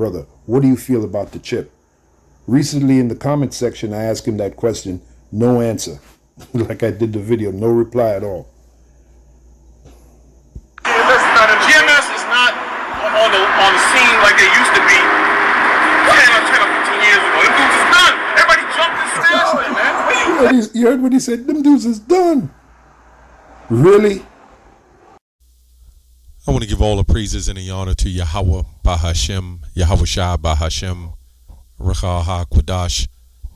brother, what do you feel about the chip? Recently in the comment section, I asked him that question, no answer. Like I did the video, no reply at all. GMS is not on the scene like they used to be 10 or 15 years ago. Them dudes is done. Everybody jumped and stashed them, man. You heard what he said? Them dudes is done. Really? I want to give all the praises and the honor to Yahweh Bahashem, Yahweh Shai Bahashem, Rachah HaQuadash,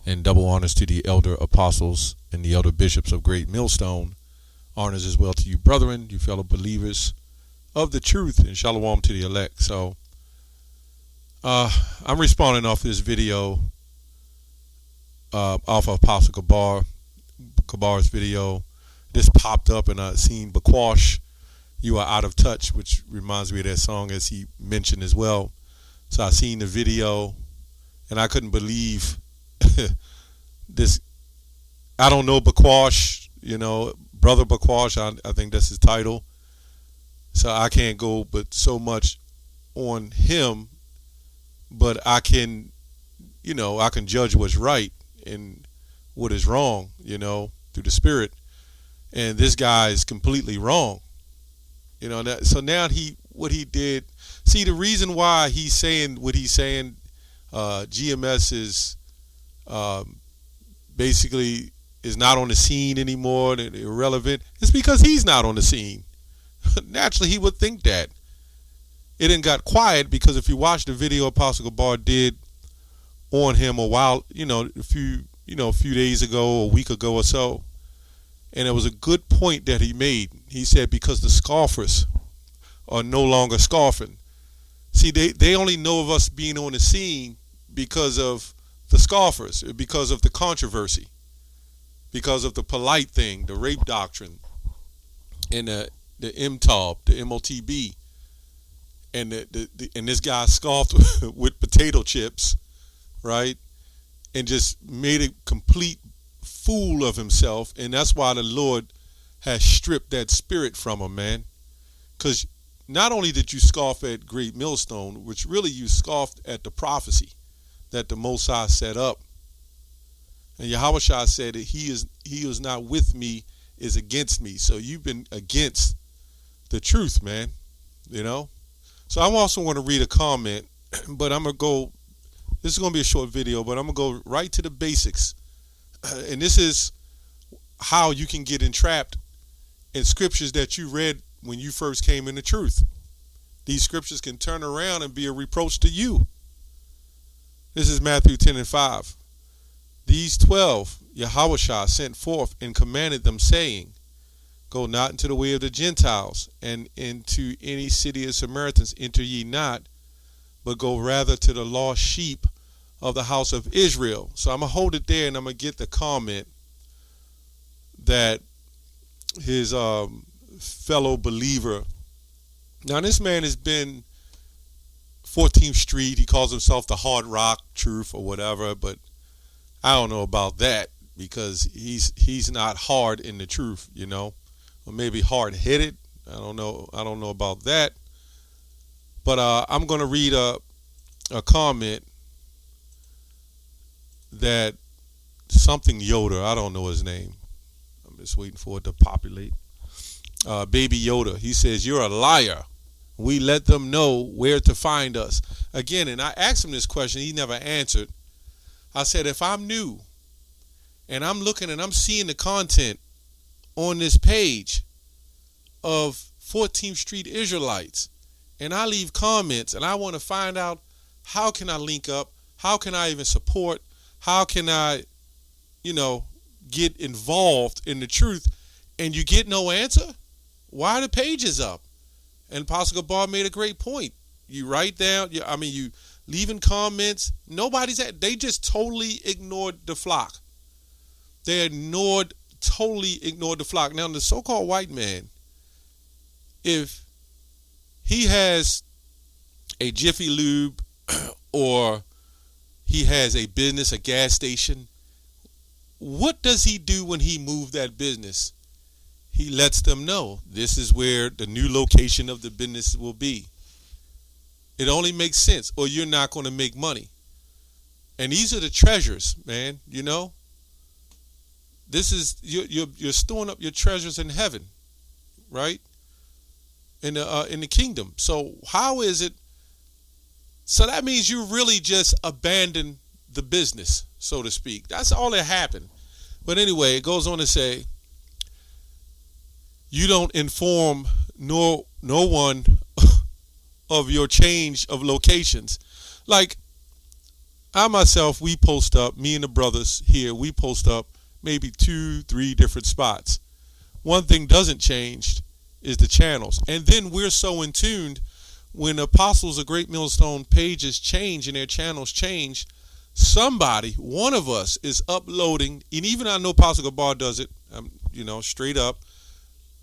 and double honors to the elder apostles and the elder bishops of Great Millstone. Honors as well to you, brethren, you fellow believers of the truth, and shalom to the elect. So, I'm responding off this video, off of Apostle Kabar's video. This popped up, and I seen Bakwash, You Are Out of Touch, which reminds me of that song as he mentioned as well. So I seen the video, and I couldn't believe this. I don't know Bakwash, Brother Bakwash, I think that's his title. So I can't go but so much on him, but I can, I can judge what's right and what is wrong, through the Spirit. And this guy is completely wrong. So now what he did, see, the reason why he's saying what he's saying, GMS is basically is not on the scene anymore and irrelevant, it's because he's not on the scene. Naturally, he would think that. It didn't got quiet because if you watch the video Apostle Kabar did on him a few days ago, a week ago or so, and it was a good point that he made. He said because the scoffers are no longer scoffing. See, they only know of us being on the scene because of the scoffers, because of the controversy, because of the polite thing, the rape doctrine, and the MTOB, the MOTB, and and this guy scoffed with potato chips, right, and just made a complete fool of himself, and that's why the Lord has stripped that spirit from him, man. Because not only did you scoff at Great Millstone, which really you scoffed at the prophecy that the Most High set up, and Yahweh Shai said that he is not with me, is against me. So you've been against the truth, man. So I also want to read a comment, but I'm gonna go. This is gonna be a short video, but I'm gonna go right to the basics. And this is how you can get entrapped in scriptures that you read when you first came into truth. These scriptures can turn around and be a reproach to you. This is Matthew 10:5. These 12 Yahushua sent forth and commanded them, saying, Go not into the way of the Gentiles, and into any city of Samaritans enter ye not, but go rather to the lost sheep of the house of Israel. So I'm going to hold it there, and I'm going to get the comment that his fellow believer. Now, this man has been 14th Street. He calls himself the Hard Rock Truth or whatever, but I don't know about that because he's not hard in the truth, or maybe hard-headed. I don't know about that. But I'm going to read a comment that something Yoda, I don't know his name. I'm just waiting for it to populate. Baby Yoda, he says, you're a liar. We let them know where to find us. Again, and I asked him this question, he never answered. I said, if I'm new and I'm looking and I'm seeing the content on this page of 14th Street Israelites, and I leave comments and I want to find out how can I link up, how can I even support, how can I, get involved in the truth, and you get no answer? Why are the pages up? And Apostle Kabar made a great point. You write down, you leaving comments. They just totally ignored the flock. They totally ignored the flock. Now, the so-called white man, if he has a Jiffy Lube or he has a business, a gas station, what does he do when he moves that business? He lets them know this is where the new location of the business will be. It only makes sense, or you're not going to make money. And these are the treasures, man. You know, this is you're storing up your treasures in heaven, right? In the kingdom. So how is it? So that means you really just abandon the business, so to speak. That's all that happened. But anyway, it goes on to say, you don't inform no one of your change of locations. Like I myself, we post up, me and the brothers here, we post up maybe 2-3 different spots. One thing doesn't change is the channels. And then we're so in tune when Apostles of Great Millstone pages change and their channels change, somebody, one of us is uploading, and even I know Apostle Gabar does it, straight up.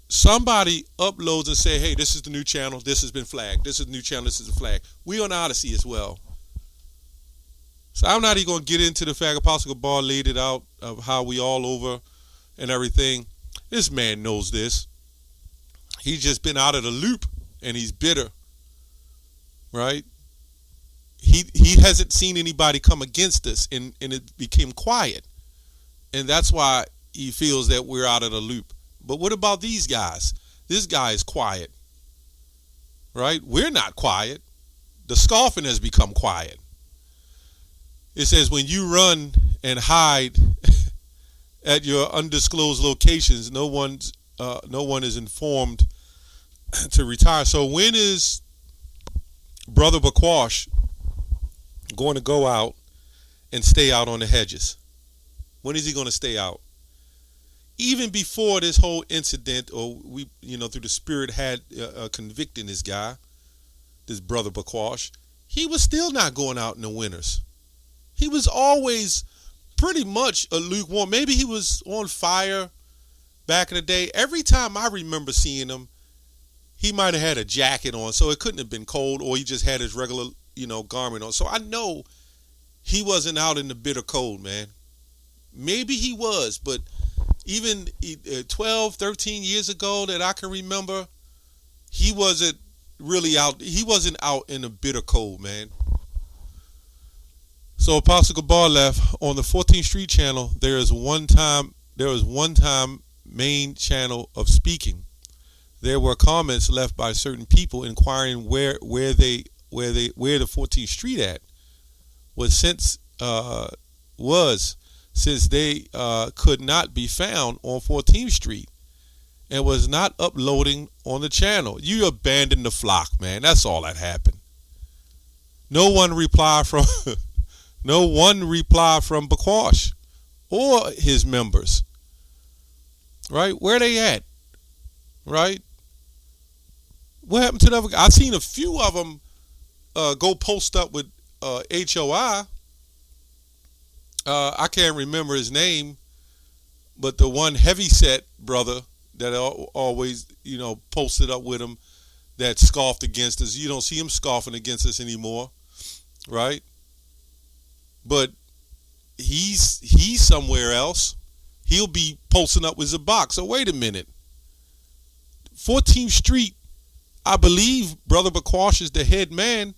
Somebody uploads and say, hey, this is the new channel. This has been flagged. This is the new channel. This is the flag. We on Odyssey as well. So I'm not even going to get into the fact Apostle Gabar laid it out of how we all over and everything. This man knows this. He's just been out of the loop and he's bitter, right? He hasn't seen anybody come against us and it became quiet. And that's why he feels that we're out of the loop. But what about these guys? This guy is quiet, right? We're not quiet. The scoffing has become quiet. It says when you run and hide at your undisclosed locations, no one is informed to retire. So when is Brother Bakwash going to go out and stay out on the hedges? When is he going to stay out? Even before this whole incident, or we, through the Spirit had convicting this guy, this Brother Bakwash, he was still not going out in the winters. He was always pretty much a lukewarm. Maybe he was on fire back in the day. Every time I remember seeing him, he might have had a jacket on, so it couldn't have been cold, or he just had his regular, garment on. So I know he wasn't out in the bitter cold, man. Maybe he was, but even 12, 13 years ago that I can remember, he wasn't really out. He wasn't out in the bitter cold, man. So Apostle Gabar left on the 14th Street channel. There was one time main channel of speaking. There were comments left by certain people inquiring where the 14th Street at was since they could not be found on 14th Street and was not uploading on the channel. You abandoned the flock, man. That's all that happened. No one replied from Bakwash or his members. Right? Where they at? Right? What happened to the other guy? I've seen a few of them go post up with HOI. I can't remember his name, but the one heavyset brother that always, posted up with him that scoffed against us. You don't see him scoffing against us anymore, right? But he's somewhere else. He'll be posting up with Zabak. So wait a minute. 14th Street, I believe Brother Bakwash is the head man.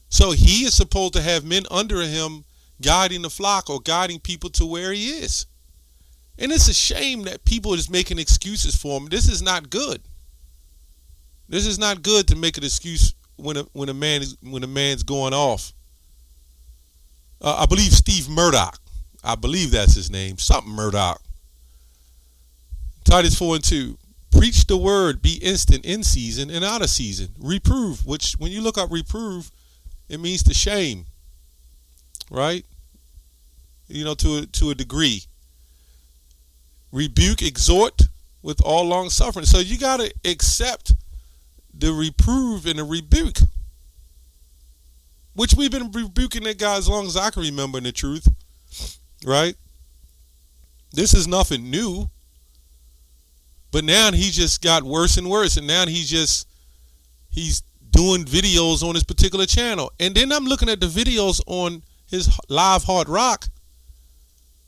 So he is supposed to have men under him guiding the flock or guiding people to where he is. And it's a shame that people are just making excuses for him. This is not good. This is not good to make an excuse when a man's going off. I believe Steve Murdoch. I believe that's his name. Something Murdoch. Titus 4:2. Preach the word, be instant in season and out of season. Reprove, which when you look up reprove, it means to shame. Right? To a degree. Rebuke, exhort with all long suffering. So you got to accept the reprove and the rebuke, which we've been rebuking that guy as long as I can remember in the truth. Right? This is nothing new. But now he just got worse and worse. And now he's doing videos on his particular channel. And then I'm looking at the videos on his Live Hard Rock.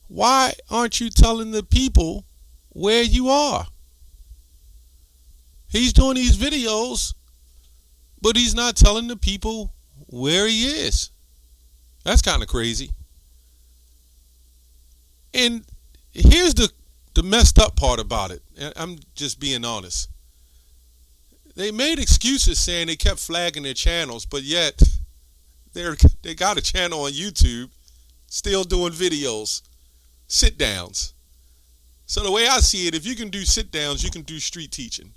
Why aren't you telling the people where you are? He's doing these videos, but he's not telling the people where he is. That's kind of crazy. And here's the messed up part about it. And I'm just being honest. They made excuses saying they kept flagging their channels, but yet they got a channel on YouTube still doing videos, sit downs. So the way I see it, if you can do sit downs, you can do street teaching.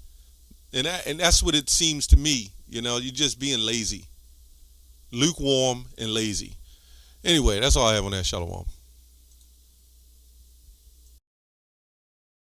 And that's what it seems to me. You know, you're just being lazy. Lukewarm and lazy. Anyway, that's all I have on that. Shalom.